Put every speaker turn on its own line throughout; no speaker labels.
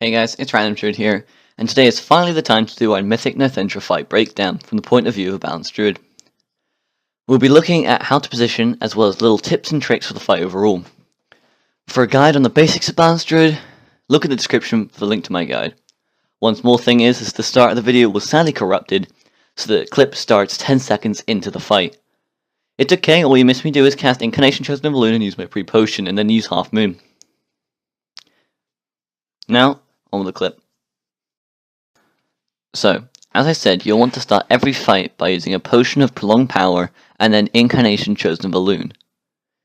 Hey guys, it's Random Druid here, and today is finally the time to do our Mythic Nythendra fight breakdown from the point of view of a balanced Druid. We'll be looking at how to position as well as little tips and tricks for the fight overall. For a guide on the basics of balanced Druid, look in the description for the link to my guide. One small thing is the start of the video was sadly corrupted, so the clip starts 10 seconds into the fight. It's okay, all you miss me do is cast Incarnation Chosen of Balloon and use my pre-potion and then use Half Moon. Now, on with the clip. So, as I said, you'll want to start every fight by using a Potion of Prolonged Power and then Incarnation Chosen Balloon.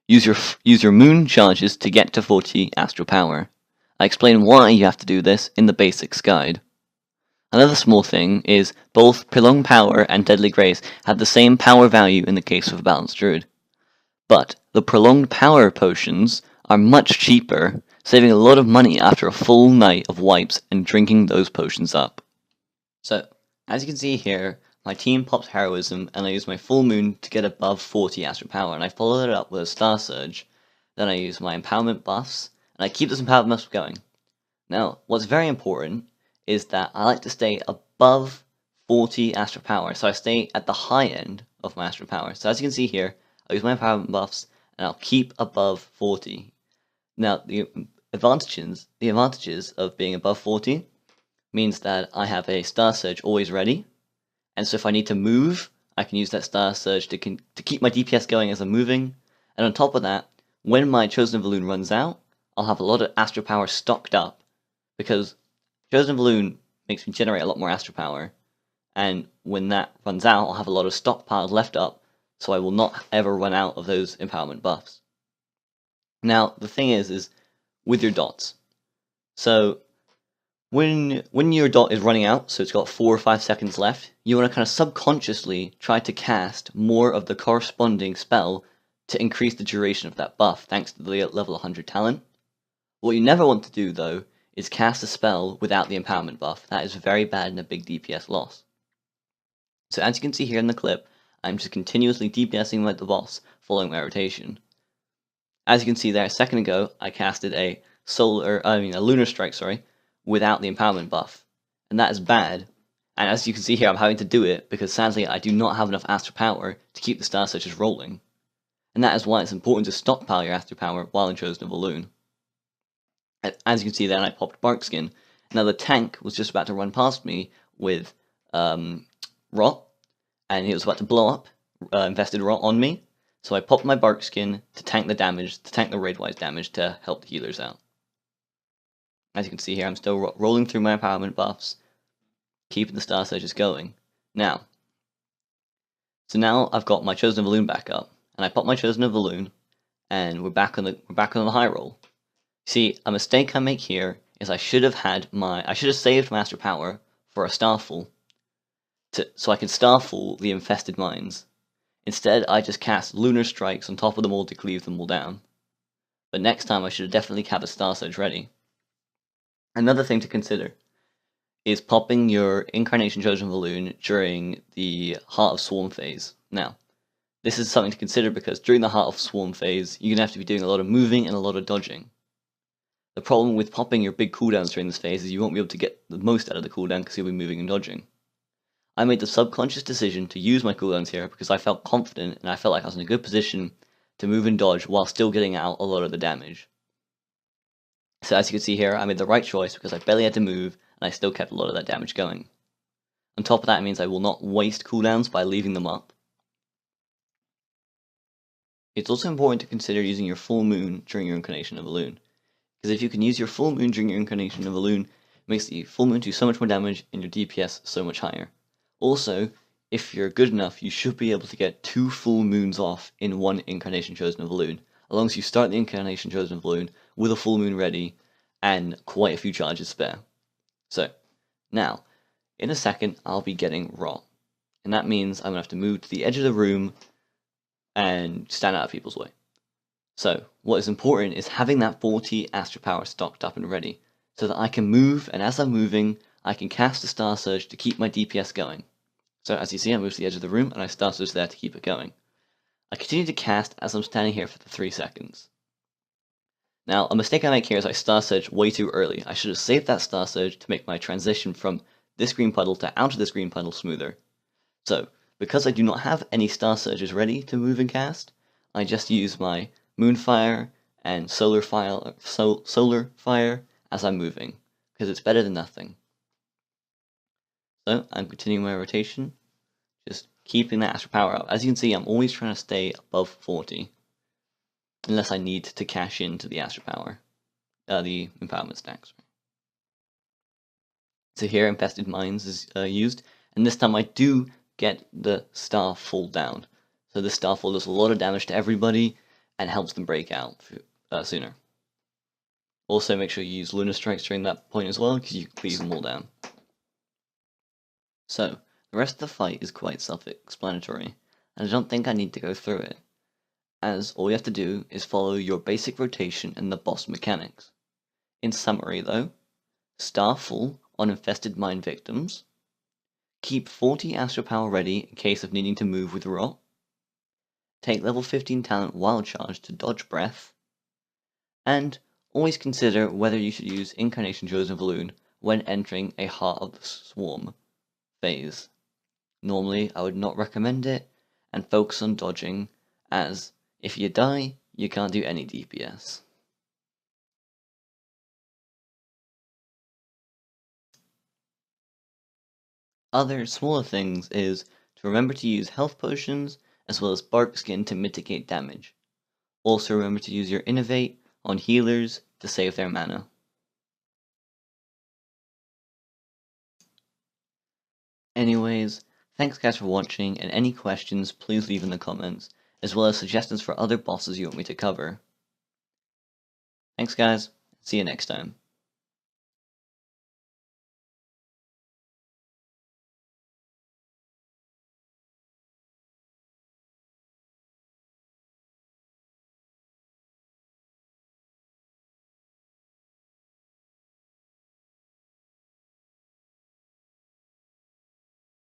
Use your Moon charges to get to 40 Astral Power. I explain why you have to do this in the Basics Guide. Another small thing is both Prolonged Power and Deadly Grace have the same power value in the case of a Balanced Druid. But the Prolonged Power potions are much cheaper, saving a lot of money after a full night of wipes and drinking those potions up. So, as you can see here, my team pops Heroism, and I use my Full Moon to get above 40 Astral Power, and I follow it up with a Star Surge. Then I use my Empowerment buffs, and I keep this Empowerment buffs going. Now, what's very important is that I like to stay above 40 Astral Power, so I stay at the high end of my Astral Power. So as you can see here, I use my Empowerment buffs, and I'll keep above 40. Now, the advantages of being above 40 means that I have a Star Surge always ready, and so if I need to move, I can use that Star Surge to keep my DPS going as I'm moving, and on top of that, when my Chosen Balloon runs out, I'll have a lot of Astral Power stocked up, because Chosen Balloon makes me generate a lot more Astral Power, and when that runs out, I'll have a lot of stockpiles left up, so I will not ever run out of those Empowerment buffs. Now, the thing is with your dots. So, when your dot is running out, so it's got 4 or 5 seconds left, you want to kind of subconsciously try to cast more of the corresponding spell to increase the duration of that buff, thanks to the level 100 talent. What you never want to do, though, is cast a spell without the empowerment buff. That is very bad and a big DPS loss. So as you can see here in the clip, I'm just continuously DPSing with the boss, following my rotation. As you can see there, a second ago, I casted a Lunar Strike, without the empowerment buff, and that is bad. And as you can see here, I'm having to do it because sadly I do not have enough Astral Power to keep the Star Surges rolling, and that is why it's important to stockpile your Astral Power while in Chosen Balloon. As you can see there, I popped Barkskin. Now the tank was just about to run past me with Rot, and he was about to blow up Infested Rot on me, so I popped my Barkskin to tank the damage, to tank the raid-wise damage to help the healers out. As you can see here, I'm still rolling through my empowerment buffs, keeping the Star Surges going. Now I've got my Chosen Balloon back up, and I pop my Chosen Balloon, and we're back on the high roll. See, a mistake I make here is I should have saved my Astral Power for a Starfall, so I can Starfall the infested mines. Instead, I just cast Lunar Strikes on top of them all to cleave them all down. But next time, I should have definitely kept a Star Surge ready. Another thing to consider is popping your Incarnation Chosen Balloon during the Heart of Swarm phase. Now, this is something to consider because during the Heart of Swarm phase, you're going to have to be doing a lot of moving and a lot of dodging. The problem with popping your big cooldowns during this phase is you won't be able to get the most out of the cooldown because you'll be moving and dodging. I made the subconscious decision to use my cooldowns here because I felt confident and I felt like I was in a good position to move and dodge while still getting out a lot of the damage. So as you can see here, I made the right choice because I barely had to move, and I still kept a lot of that damage going. On top of that, it means I will not waste cooldowns by leaving them up. It's also important to consider using your Full Moon during your Incarnation of Balloon, because if you can use your Full Moon during your Incarnation of Balloon, it makes the Full Moon do so much more damage and your DPS so much higher. Also, if you're good enough, you should be able to get 2 Full Moons off in one Incarnation Chosen of Balloon, as long as you start the Incarnation Chosen of Balloon with a Full Moon ready and quite a few charges spare. So, now, in a second, I'll be getting Rot, and that means I'm going to have to move to the edge of the room and stand out of people's way. So, what is important is having that 40 Astral Power stocked up and ready, so that I can move, and as I'm moving, I can cast a Star Surge to keep my DPS going. So, as you see, I move to the edge of the room, and I Star Surge there to keep it going. I continue to cast as I'm standing here for the 3 seconds. Now, a mistake I make here is I Star Surge way too early. I should have saved that Star Surge to make my transition from this green puddle to out of this green puddle smoother. So, because I do not have any Star Surges ready to move and cast, I just use my Moonfire and Solar Fire as I'm moving, because it's better than nothing. So, I'm continuing my rotation, just keeping that Astral Power up. As you can see, I'm always trying to stay above 40, unless I need to cash into the Astral Power, the Empowerment stacks. So here, Infested Mines is used, and this time I do get the Starfall down. So this Starfall does a lot of damage to everybody, and helps them break out sooner. Also, make sure you use Lunar Strikes during that point as well, because you can cleave them all down. So, the rest of the fight is quite self-explanatory, and I don't think I need to go through it, as all you have to do is follow your basic rotation and the boss mechanics. In summary though, Starfall on infested mine victims, keep 40 Astral Power ready in case of needing to move with Rot, take level 15 talent Wild Charge to dodge Breath, and always consider whether you should use Incarnation Chosen Balloon when entering a Heart of the Swarm phase. Normally, I would not recommend it, and focus on dodging, as if you die, you can't do any DPS. Other smaller things is to remember to use health potions as well as bark skin to mitigate damage. Also remember to use your innovate on healers to save their mana. Anyways, thanks guys for watching, and any questions please leave in the comments, as well as suggestions for other bosses you want me to cover. Thanks guys, see you next time.